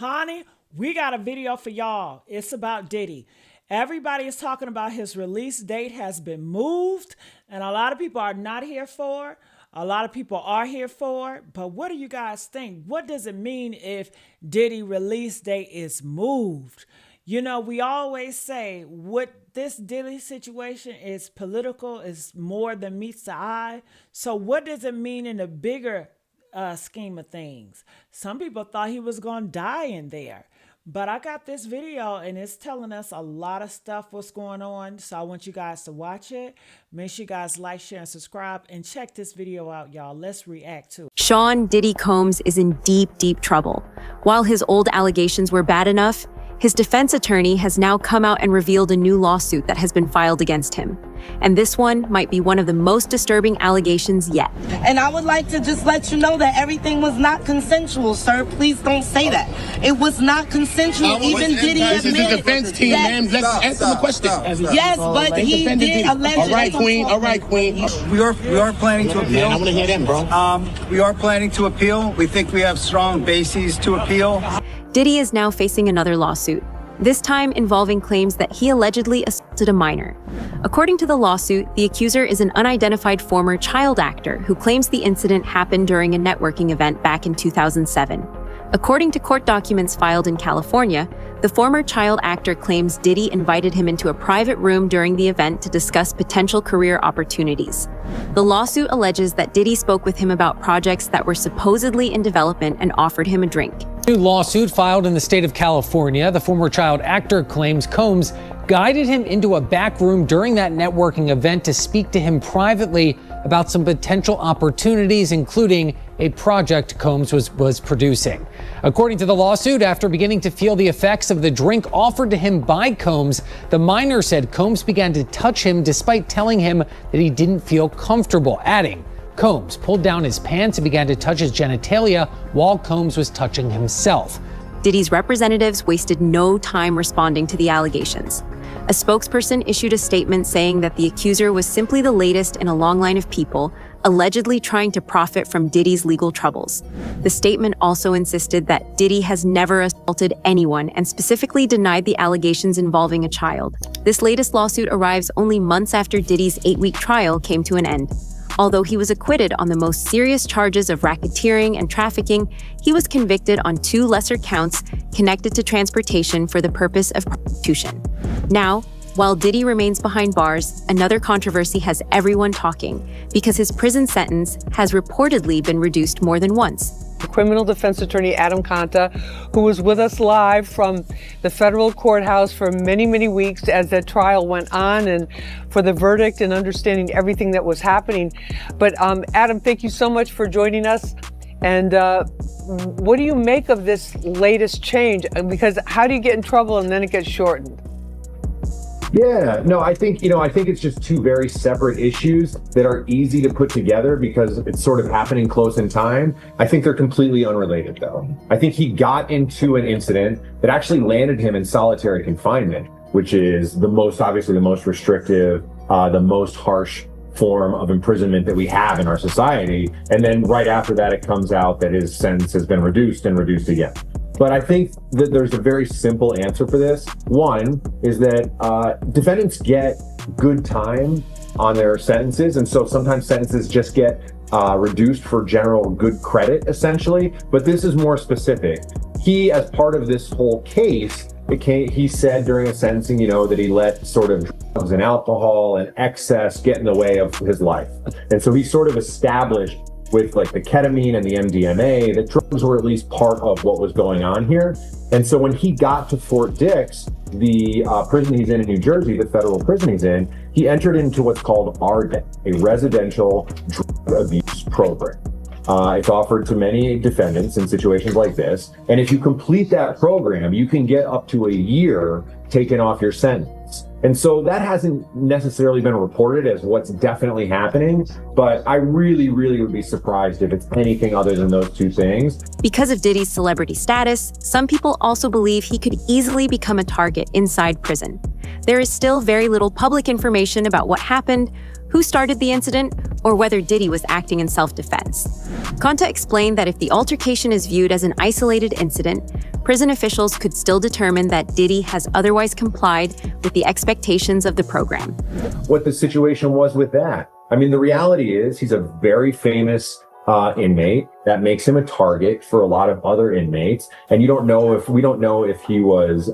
Honey, we got a video for y'all. It's about Diddy. Everybody is talking about his release date has been moved, and a lot of people are not here for it. A lot of people are here for it. But what do you guys think? What does it mean if Diddy release date is moved? You know, we always say what this Diddy situation is political, is more than meets the eye. So what does it mean in the bigger scheme of things? Some people thought he was going to die in there. But I got this video and it's telling us a lot of stuff what's going on. So I want you guys to watch it. Make sure you guys like, share, and subscribe. And check this video out, y'all. Let's react to it. Sean Diddy Combs is in deep, deep trouble. While his old allegations were bad enough, his defense attorney has now come out and revealed a new lawsuit that has been filed against him. And this one might be one of the most disturbing allegations yet. And I would like to just let you know that everything was not consensual, sir. Please don't say that. It was not consensual. Even Diddy admitted. This is the defense team, ma'am. Let's answer the question. Yes, but he did allegedly. All right, Queen. All right, Queen. We are planning to appeal. Man, I want to hear them, bro. We are planning to appeal. We think we have strong bases to appeal. Diddy is now facing another lawsuit, this time involving claims that he allegedly assaulted a minor. According to the lawsuit, the accuser is an unidentified former child actor who claims the incident happened during a networking event back in 2007. According to court documents filed in California, the former child actor claims Diddy invited him into a private room during the event to discuss potential career opportunities. The lawsuit alleges that Diddy spoke with him about projects that were supposedly in development and offered him a drink. New lawsuit filed in the state of California. The former child actor claims Combs guided him into a back room during that networking event to speak to him privately about some potential opportunities, including a project Combs was producing. According to the lawsuit, after beginning to feel the effects of the drink offered to him by Combs, the minor said Combs began to touch him despite telling him that he didn't feel comfortable, adding, Combs pulled down his pants and began to touch his genitalia while Combs was touching himself. Diddy's representatives wasted no time responding to the allegations. A spokesperson issued a statement saying that the accuser was simply the latest in a long line of people allegedly trying to profit from Diddy's legal troubles. The statement also insisted that Diddy has never assaulted anyone and specifically denied the allegations involving a child. This latest lawsuit arrives only months after Diddy's 8-week trial came to an end. Although he was acquitted on the most serious charges of racketeering and trafficking, he was convicted on 2 lesser counts connected to transportation for the purpose of prostitution. Now, while Diddy remains behind bars, another controversy has everyone talking because his prison sentence has reportedly been reduced more than once. Criminal defense attorney Adam Conta, who was with us live from the federal courthouse for many, many weeks as that trial went on and for the verdict and understanding everything that was happening. But Adam, thank you so much for joining us. And what do you make of this latest change? Because how do you get in trouble and then it gets shortened? Yeah, no, I think it's just 2 very separate issues that are easy to put together because it's sort of happening close in time. I think they're completely unrelated, though. I think he got into an incident that actually landed him in solitary confinement, which is obviously the most restrictive, the most harsh form of imprisonment that we have in our society. And then right after that, it comes out that his sentence has been reduced and reduced again. But I think that there's a very simple answer for this. One is that defendants get good time on their sentences. And so sometimes sentences just get reduced for general good credit, essentially. But this is more specific. He, as part of this whole case, he said during a sentencing, that he let sort of drugs and alcohol and excess get in the way of his life. And so he sort of established with like the ketamine and the MDMA, that drugs were at least part of what was going on here. And so when he got to Fort Dix, the prison he's in New Jersey, the federal prison he's in, he entered into what's called RDEP, a residential drug abuse program. It's offered to many defendants in situations like this. And if you complete that program, you can get up to a year taken off your sentence. And so that hasn't necessarily been reported as what's definitely happening, but I really, really would be surprised if it's anything other than those 2 things. Because of Diddy's celebrity status, some people also believe he could easily become a target inside prison. There is still very little public information about what happened, who started the incident, or whether Diddy was acting in self-defense. Conta explained that if the altercation is viewed as an isolated incident, prison officials could still determine that Diddy has otherwise complied with the expectations of the program. What the situation was with that. I mean, the reality is he's a very famous inmate. That makes him a target for a lot of other inmates. And we don't know if he was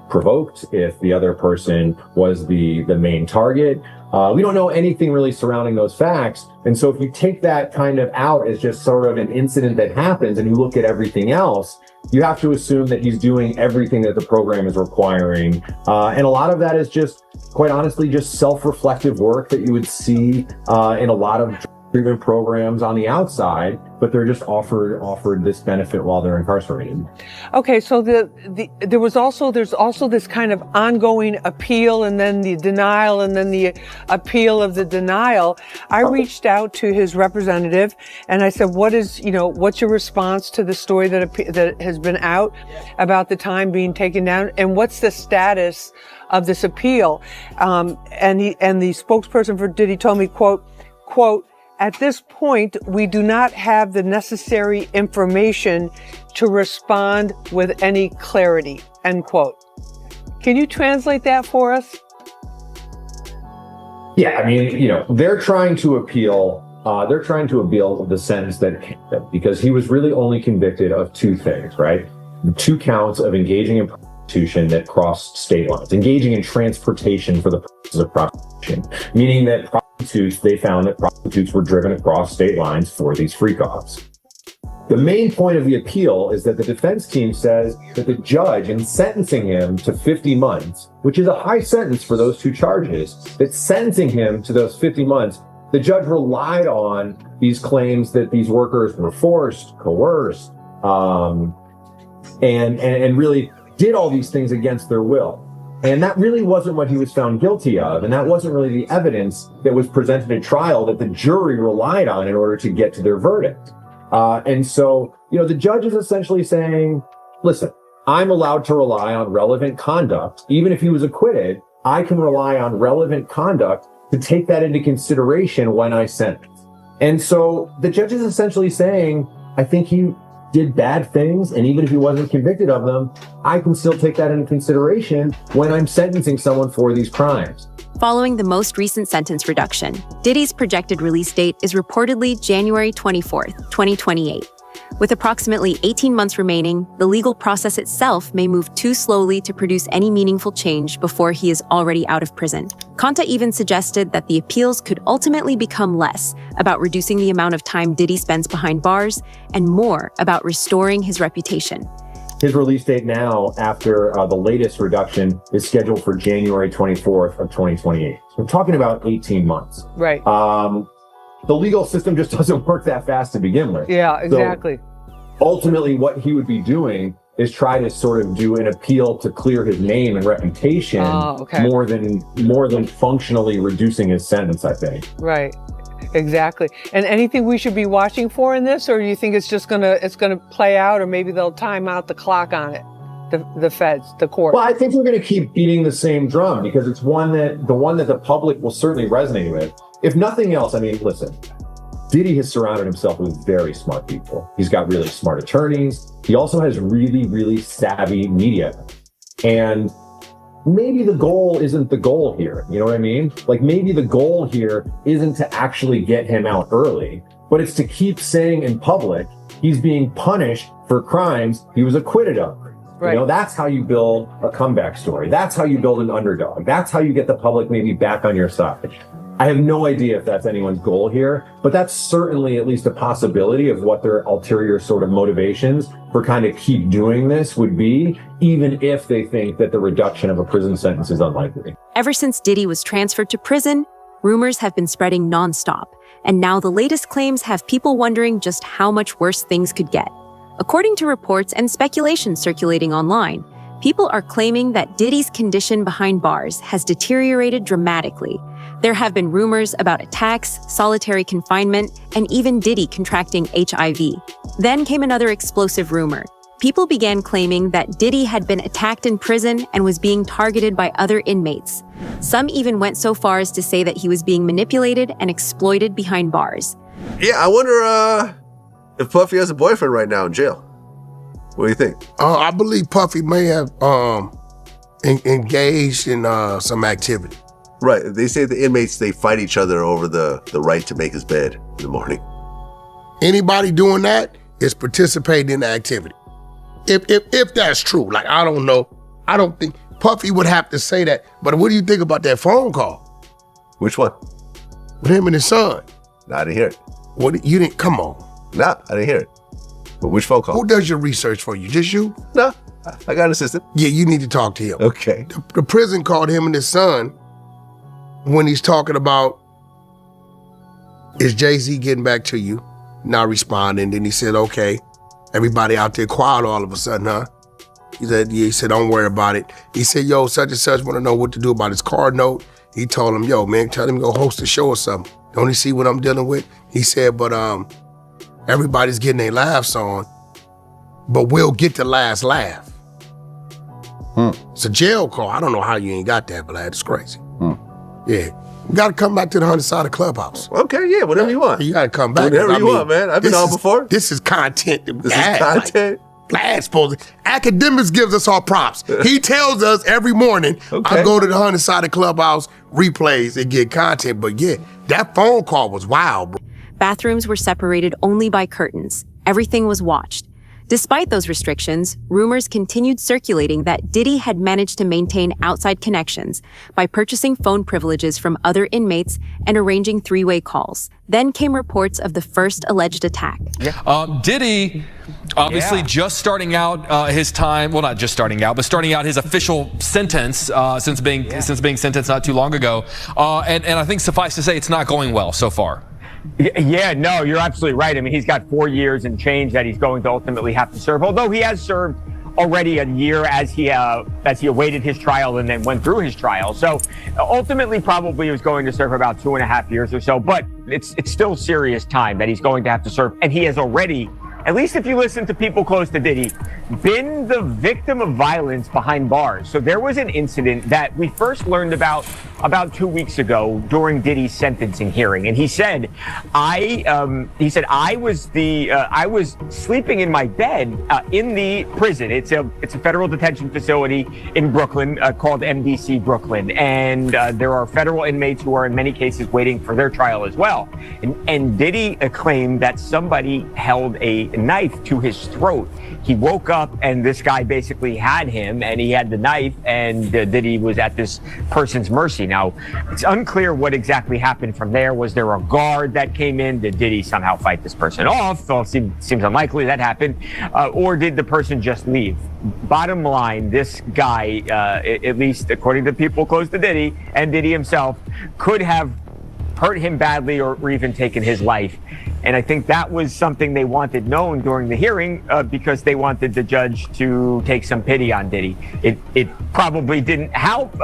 provoked, if the other person was the main target. We don't know anything really surrounding those facts. And so if you take that kind of out as just sort of an incident that happens and you look at everything else, you have to assume that he's doing everything that the program is requiring. And a lot of that is just, quite honestly, just self-reflective work that you would see in a lot of treatment programs on the outside, but they're just offered this benefit while they're incarcerated. Okay, so there's also this kind of ongoing appeal, and then the denial, and then the appeal of the denial. I reached out to his representative and I said, what's your response to the story that has been out about the time being taken down, and what's the status of this appeal? And the spokesperson for Diddy told me, quote, "At this point, we do not have the necessary information to respond with any clarity," end quote. Can you translate that for us? Yeah, I mean, they're trying to appeal the sentence that because he was really only convicted of two things, right? 2 counts of engaging in prostitution that crossed state lines, engaging in transportation for the purposes of prostitution, meaning that they found that prostitutes were driven across state lines for these freak-offs. The main point of the appeal is that the defense team says that the judge, in sentencing him to 50 months, which is a high sentence for those 2 charges, that sentencing him to those 50 months, the judge relied on these claims that these workers were forced, coerced, and really did all these things against their will. And that really wasn't what he was found guilty of. And that wasn't really the evidence that was presented at trial that the jury relied on in order to get to their verdict. And so, the judge is essentially saying, listen, I'm allowed to rely on relevant conduct. Even if he was acquitted, I can rely on relevant conduct to take that into consideration when I sentence. And so the judge is essentially saying, I think he did bad things, and even if he wasn't convicted of them, I can still take that into consideration when I'm sentencing someone for these crimes. Following the most recent sentence reduction, Diddy's projected release date is reportedly January 24th, 2028. With approximately 18 months remaining, the legal process itself may move too slowly to produce any meaningful change before he is already out of prison. Conta even suggested that the appeals could ultimately become less about reducing the amount of time Diddy spends behind bars and more about restoring his reputation. His release date now, after the latest reduction, is scheduled for January 24th of 2028. So we're talking about 18 months. Right. The legal system just doesn't work that fast to begin with. Yeah, exactly. So ultimately, what he would be doing is try to sort of do an appeal to clear his name and reputation more than functionally reducing his sentence, I think. Right. Exactly. And anything we should be watching for in this, or do you think it's just gonna play out, or maybe they'll time out the clock on it? The feds, the court. Well, I think we're going to keep beating the same drum because it's the one that the public will certainly resonate with. If nothing else, I mean, listen, Diddy has surrounded himself with very smart people. He's got really smart attorneys. He also has really, really savvy media. And maybe the goal isn't the goal here. You know what I mean? Like, maybe the goal here isn't to actually get him out early, but it's to keep saying in public he's being punished for crimes he was acquitted of. Right. That's how you build a comeback story. That's how you build an underdog. That's how you get the public maybe back on your side. I have no idea if that's anyone's goal here, but that's certainly at least a possibility of what their ulterior sort of motivations for kind of keep doing this would be, even if they think that the reduction of a prison sentence is unlikely. Ever since Diddy was transferred to prison, rumors have been spreading nonstop, and now the latest claims have people wondering just how much worse things could get. According to reports and speculation circulating online, people are claiming that Diddy's condition behind bars has deteriorated dramatically. There have been rumors about attacks, solitary confinement, and even Diddy contracting HIV. Then came another explosive rumor. People began claiming that Diddy had been attacked in prison and was being targeted by other inmates. Some even went so far as to say that he was being manipulated and exploited behind bars. Yeah, I wonder if Puffy has a boyfriend right now in jail. What do you think? I believe Puffy may have engaged in some activity. Right. They say the inmates, they fight each other over the right to make his bed in the morning. Anybody doing that is participating in the activity. If that's true, like, I don't know. I don't think Puffy would have to say that. But what do you think about that phone call? Which one? With him and his son. Nah, I didn't hear it. What, you didn't, come on. Nah, I didn't hear it. But which phone call? Who does your research for you? Just you? Nah, I got an assistant. Yeah, you need to talk to him. Okay. The prison called him and his son when he's talking about, is Jay-Z getting back to you? Not responding. Then he said, okay. Everybody out there quiet all of a sudden, huh? He said, yeah, he said, don't worry about it. He said, yo, such and such want to know what to do about his car note. He told him, yo, man, tell him to go host a show or something. Don't he see what I'm dealing with? He said, but everybody's getting their laughs on, but we'll get the last laugh. It's a jail call. I don't know how you ain't got that, Vlad. It's crazy. Yeah. You got to come back to the 100-sided clubhouse. Okay, yeah, whatever you want. You got to come back. Whatever you want, man. I've been on before. This is content. This is content. Vlad's supposed to. Academics gives us our props. He tells us every morning, I go to the 100-sided clubhouse, replays, and get content. But yeah, that phone call was wild, bro. Bathrooms were separated only by curtains. Everything was watched. Despite those restrictions, rumors continued circulating that Diddy had managed to maintain outside connections by purchasing phone privileges from other inmates and arranging three-way calls. Then came reports of the first alleged attack. Diddy, obviously just starting out his time, well, not just starting out, but starting out his official sentence since being sentenced not too long ago. And I think suffice to say, it's not going well so far. Yeah, no, you're absolutely right. I mean, he's got 4 years and change that he's going to ultimately have to serve, although he has served already a year as he awaited his trial and then went through his trial. So ultimately, probably he was going to serve about 2.5 years or so, but it's still serious time that he's going to have to serve. And he has already, at least if you listen to people close to Diddy, been the victim of violence behind bars. So there was an incident that we first learned about 2 weeks ago during Diddy's sentencing hearing, and he said, I was sleeping in my bed in the prison. It's a federal detention facility in Brooklyn called MDC Brooklyn, and there are federal inmates who are in many cases waiting for their trial as well. And Diddy claimed that somebody held a knife to his throat. He woke up and this guy basically had him, and he had the knife, and Diddy was at this person's mercy. Now, it's unclear what exactly happened from there. Was there a guard that came in? Did Diddy somehow fight this person off? Well, it seems unlikely that happened. Or did the person just leave? Bottom line, this guy, at least according to people close to Diddy and Diddy himself, could have hurt him badly or even taken his life. And I think that was something they wanted known during the hearing because they wanted the judge to take some pity on Diddy. It probably didn't help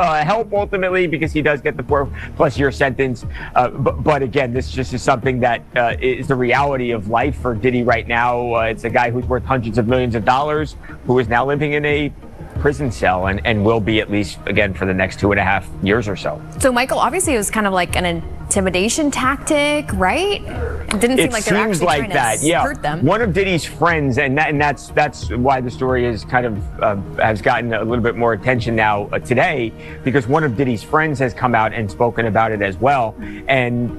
ultimately because he does get the 4+ year sentence. But again, this just is something that is the reality of life for Diddy right now. It's a guy who's worth hundreds of millions of dollars who is now living in a prison cell and will be at least, again, for the next 2.5 years or so. So, Michael, obviously it was kind of like an intimidation tactic, right? It didn't seem like they were actually trying to hurt them. One of Diddy's friends, and that's why the story is kind of has gotten a little bit more attention now today, because one of Diddy's friends has come out and spoken about it as well. And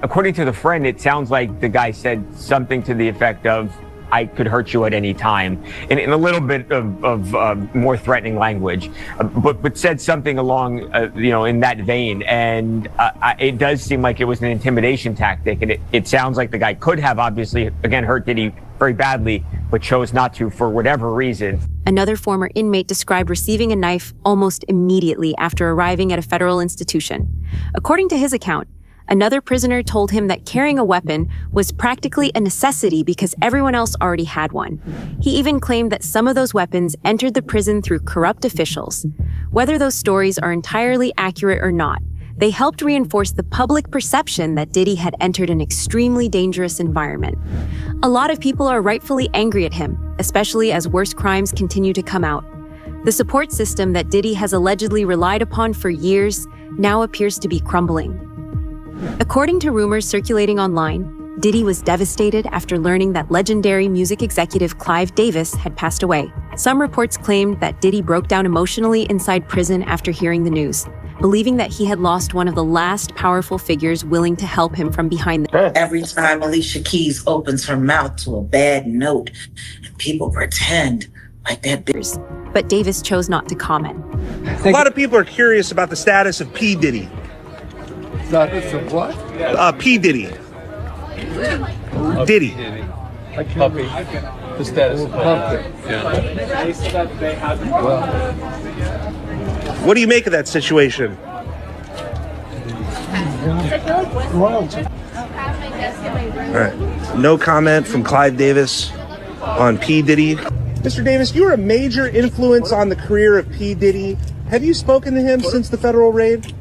according to the friend, it sounds like the guy said something to the effect of, I could hurt you at any time, in a little bit of more threatening language, but said something along, in that vein. And it does seem like it was an intimidation tactic. And it sounds like the guy could have obviously, again, hurt Diddy very badly, but chose not to for whatever reason. Another former inmate described receiving a knife almost immediately after arriving at a federal institution. According to his account, another prisoner told him that carrying a weapon was practically a necessity because everyone else already had one. He even claimed that some of those weapons entered the prison through corrupt officials. Whether those stories are entirely accurate or not, they helped reinforce the public perception that Diddy had entered an extremely dangerous environment. A lot of people are rightfully angry at him, especially as worse crimes continue to come out. The support system that Diddy has allegedly relied upon for years now appears to be crumbling. According to rumors circulating online, Diddy was devastated after learning that legendary music executive Clive Davis had passed away. Some reports claimed that Diddy broke down emotionally inside prison after hearing the news, believing that he had lost one of the last powerful figures willing to help him from behind the... Every time Alicia Keys opens her mouth to a bad note, people pretend like that. But Davis chose not to comment. A lot of people are curious about the status of P. Diddy. Status of what? P. Diddy. Diddy. Like puppy. The status of puppy. What do you make of that situation? All right. No comment from Clive Davis on P. Diddy. Mr. Davis, you're a major influence on the career of P. Diddy. Have you spoken to him since the federal raid?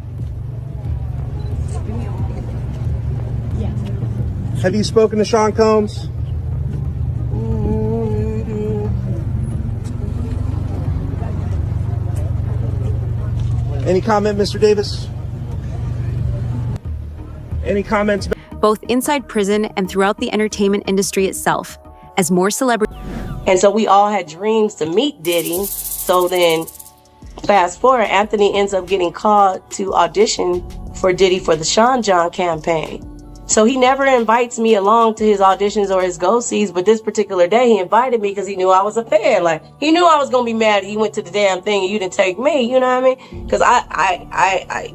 Have you spoken to Sean Combs? Any comment, Mr. Davis? Any comments? Both inside prison and throughout the entertainment industry itself, as more celebrities... And so we all had dreams to meet Diddy. So then, fast forward, Anthony ends up getting called to audition for Diddy for the Sean John campaign. So he never invites me along to his auditions or his go-sees, but this particular day he invited me because he knew I was a fan. Like, he knew I was going to be mad he went to the damn thing and you didn't take me, you know what I mean? Because I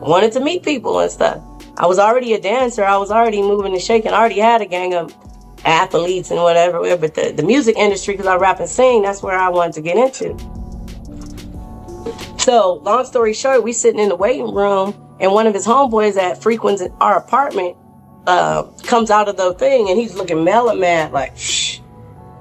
wanted to meet people and stuff. I was already a dancer. I was already moving and shaking. I already had a gang of athletes and whatever, but the music industry, because I rap and sing, that's where I wanted to get into. So, long story short, we sitting in the waiting room, and one of his homeboys that frequents our apartment comes out of the thing, and he's looking mellow mad, like, shh.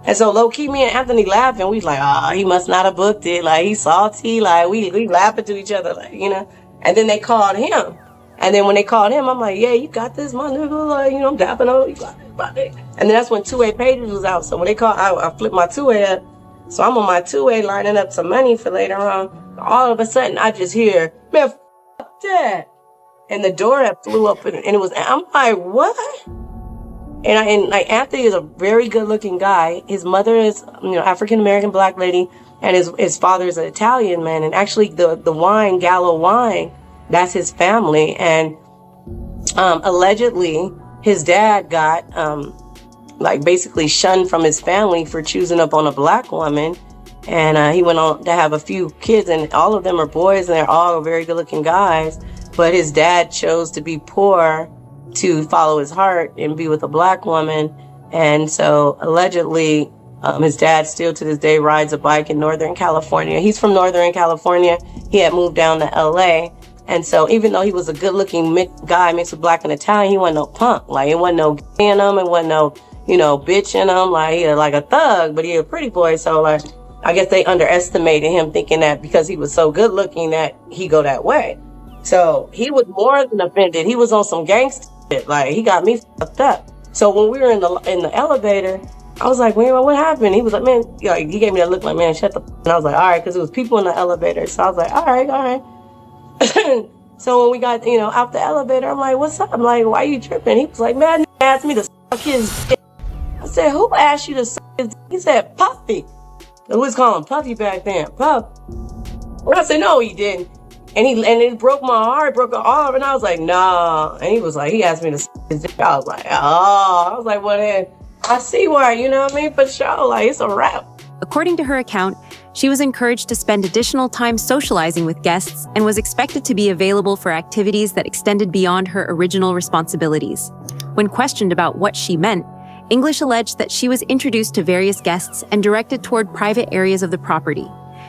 And so, low-key, me and Anthony laughing, we was like, he must not have booked it, like, he's salty, like, we laughing to each other, like, you know. And then they called him. And then when they called him, I'm like, yeah, you got this, my nigga, like, I'm dapping on you, got it. And then that's when two-way pages was out. So when they called, I flipped my two-way up. So I'm on my two-way lining up some money for later on. All of a sudden, I just hear, man, f*** that. And the door had flew up and it was, I'm like, what? And like, Anthony is a very good-looking guy. His mother is, African-American black lady, and his father is an Italian man. And actually, the wine, Gallo wine, that's his family. And allegedly, his dad got basically shunned from his family for choosing up on a black woman. And he went on to have a few kids, and all of them are boys, and they're all very good-looking guys. But his dad chose to be poor to follow his heart and be with a black woman. And so allegedly, his dad still to this day rides a bike in Northern California. He's from Northern California. He had moved down to LA. And so even though he was a good-looking guy mixed with black and Italian, he wasn't no punk. Like, it wasn't no gay in him. It wasn't no, bitch in him. Like, he was like a thug, but he a pretty boy. So, like, I guess they underestimated him, thinking that because he was so good-looking that he go that way. So he was more than offended. He was on some gangster shit. Like, he got me fucked up. So when we were in the elevator, I was like, man, what happened? He was like, man, he gave me that look like, man, shut the f-. And I was like, all right, because it was people in the elevator. So I was like, all right. So when we got, out the elevator, I'm like, what's up? I'm like, why are you tripping? He was like, man, he asked me to suck his dick. I said, who asked you to suck his dick? He said, Puffy. We was calling Puffy back then, Puff. Well, I said, no, he didn't. And it broke my heart, broke her arm. And I was like, nah. And he was like, he asked me to suck his dick. I was like, oh. I was like, well, then I see why, you know what I mean? For sure, like, it's a wrap. According to her account, she was encouraged to spend additional time socializing with guests and was expected to be available for activities that extended beyond her original responsibilities. When questioned about what she meant, English alleged that she was introduced to various guests and directed toward private areas of the property.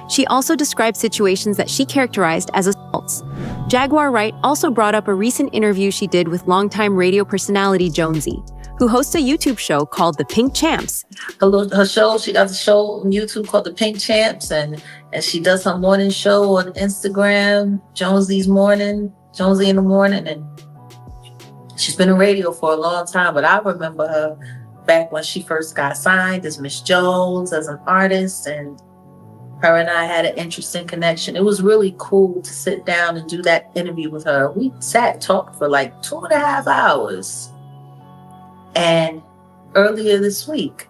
She also described situations that she characterized as assaults. Jaguar Wright also brought up a recent interview she did with longtime radio personality Jonesy, who hosts a YouTube show called The Pink Champs. Her show, she got a show on YouTube called The Pink Champs, and she does her morning show on Instagram, Jonesy in the Morning, and she's been in radio for a long time, but I remember her back when she first got signed as Miss Jones, as an artist, and her and I had an interesting connection. It was really cool to sit down and do that interview with her. We sat and talked for like 2.5 hours. And earlier this week,